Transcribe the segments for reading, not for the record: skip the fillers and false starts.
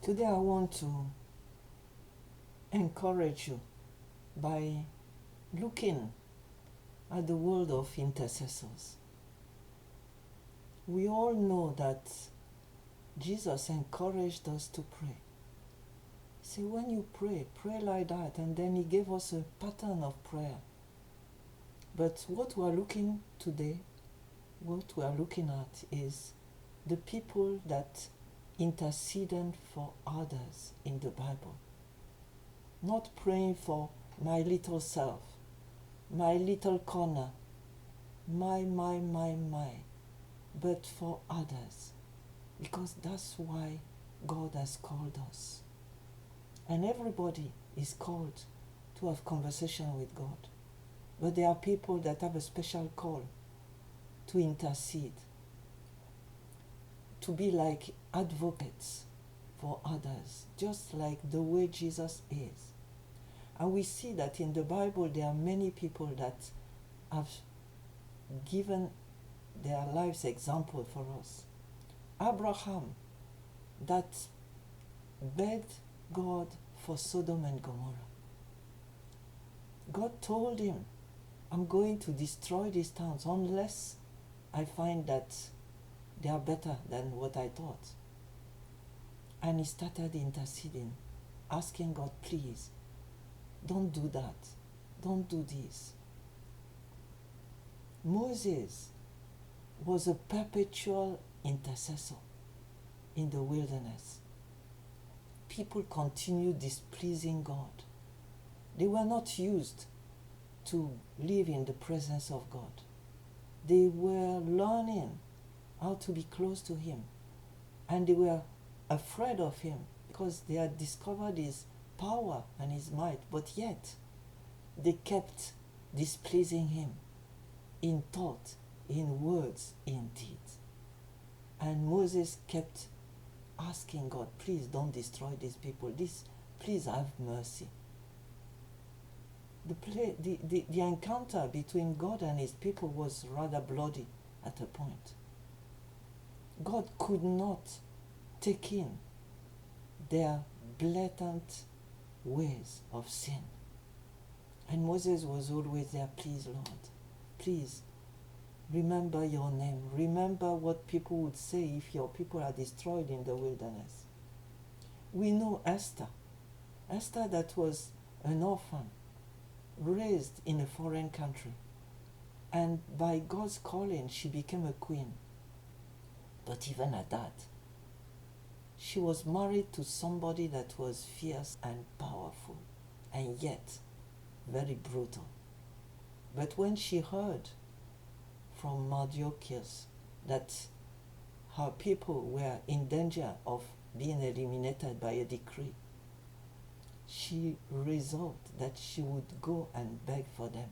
Today I want to encourage you by looking at the world of intercessors. We all know that Jesus encouraged us to pray. See, when you pray, pray like that, and then he gave us a pattern of prayer. But what we are looking today, what we are looking at is the people that interceded for others in the Bible. Not praying for my little self, my little corner, my, but for others. Because that's why God has called us. And everybody is called to have conversation with God. But there are people that have a special call to intercede, to be like advocates for others, just like the way Jesus is. And we see that in the Bible there are many people that have given their lives example for us. Abraham, that begged God for Sodom and Gomorrah. God told him, I'm going to destroy these towns unless I find that they are better than what I thought. And he started interceding, asking God, please, don't do that. Don't do this. Moses was a perpetual intercessor in the wilderness. People continued displeasing God. They were not used to live in the presence of God. They were learning how to be close to him. And they were afraid of him because they had discovered his power and his might, but yet they kept displeasing him in thought, in words, in deeds. And Moses kept asking God, please don't destroy these people. Please have mercy. The encounter between God and his people was rather bloody at a point. God could not take in their blatant ways of sin. And Moses was always there, please, Lord, please, remember your name. Remember what people would say if your people are destroyed in the wilderness. We know Esther. Esther that was an orphan, raised in a foreign country. And by God's calling, she became a queen. But even at that, she was married to somebody that was fierce and powerful, and yet very brutal. But when she heard from Mordecai that her people were in danger of being eliminated by a decree, she resolved that she would go and beg for them.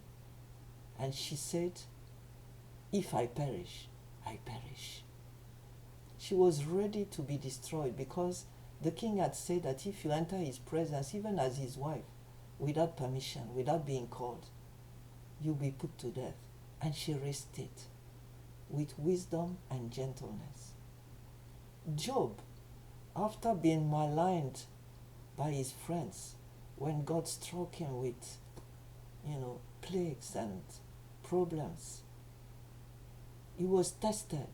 And she said, if I perish, I perish. She was ready to be destroyed because the king had said that if you enter his presence, even as his wife, without permission, without being called, you'll be put to death. And she risked it with wisdom and gentleness. Job, after being maligned by his friends, when God struck him with, plagues and problems, he was tested.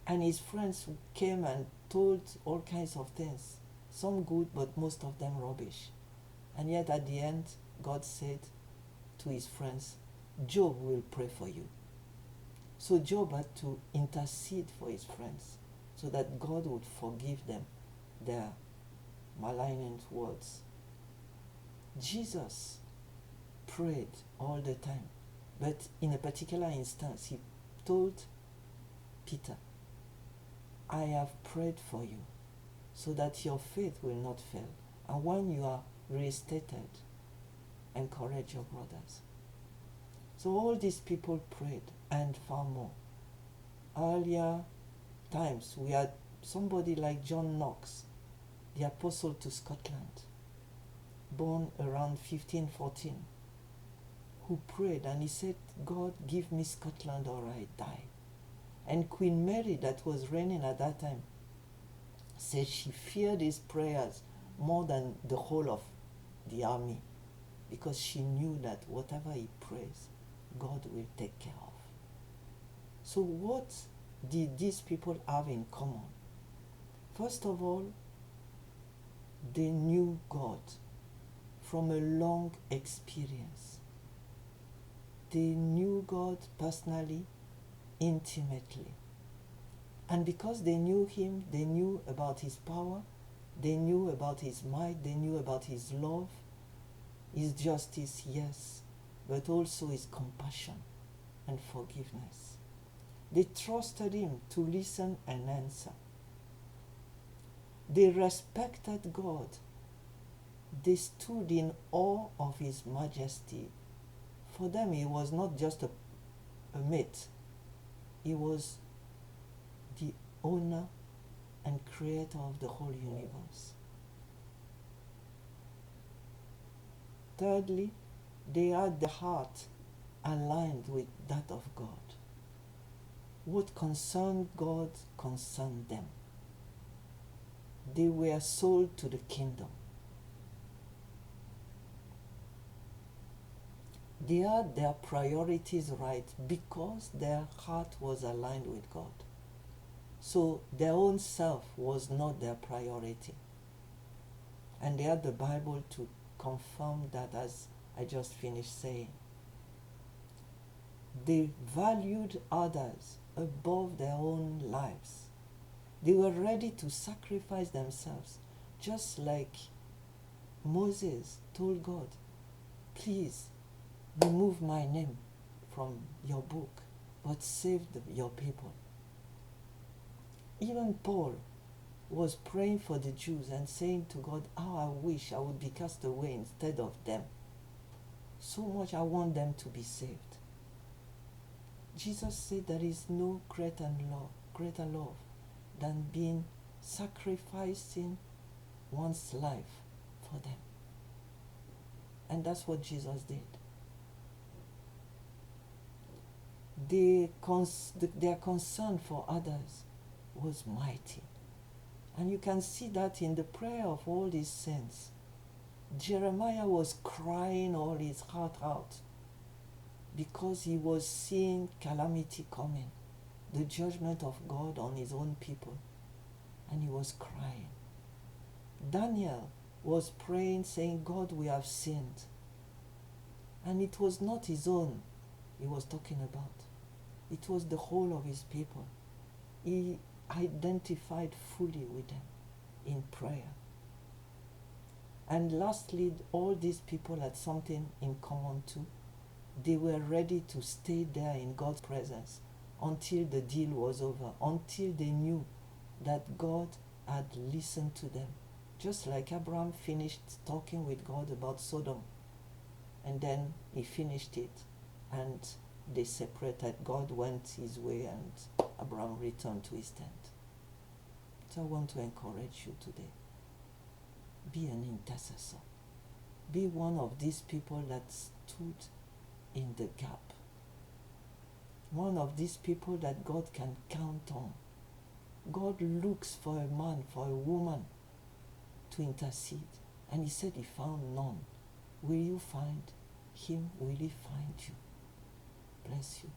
And his friends came and told all kinds of things, some good, but most of them rubbish. And yet at the end, God said to his friends, Job will pray for you. So Job had to intercede for his friends so that God would forgive them their malign words. Jesus prayed all the time, but in a particular instance, he told Peter, I have prayed for you so that your faith will not fail. And when you are restated, encourage your brothers. So all these people prayed, and far more. Earlier times, we had somebody like John Knox, the apostle to Scotland, born around 1514, who prayed and he said, God, give me Scotland or I die. And Queen Mary, that was reigning at that time, says she feared his prayers more than the whole of the army, because she knew that whatever he prays, God will take care of. So what did these people have in common? First of all, they knew God from a long experience. They knew God personally, intimately. And because they knew him, they knew about his power, they knew about his might, they knew about his love, his justice, yes, but also his compassion and forgiveness. They trusted him to listen and answer. They respected God. They stood in awe of his majesty. For them, he was not just a mate. He was the owner and creator of the whole universe. Thirdly, they had the heart aligned with that of God. What concerned God concerned them. They were sold to the kingdom. They had their priorities right because their heart was aligned with God. So their own self was not their priority. And they had the Bible to confirm that, as I just finished saying. They valued others above their own lives. They were ready to sacrifice themselves, just like Moses told God, please remove my name from your book, but save your people. Even Paul was praying for the Jews and saying to God, how I wish I would be cast away instead of them. So much I want them to be saved. Jesus said there is no greater love than being sacrificing one's life for them. And that's what Jesus did. Their concern for others was mighty. And you can see that in the prayer of all these saints. Jeremiah was crying all his heart out because he was seeing calamity coming, the judgment of God on his own people, and he was crying. Daniel was praying, saying, God, we have sinned. And it was not his own he was talking about. It was the whole of his people. He identified fully with them in prayer. And lastly, all these people had something in common too. They were ready to stay there in God's presence until the deal was over, until they knew that God had listened to them. Just like Abraham finished talking with God about Sodom, and then he finished it, and they separated. God went his way, and Abraham returned to his tent. So I want to encourage you today. Be an intercessor. Be one of these people that stood in the gap. One of these people that God can count on. God looks for a man, for a woman to intercede. And he said he found none. Will you find him? Will he find you? Bless you.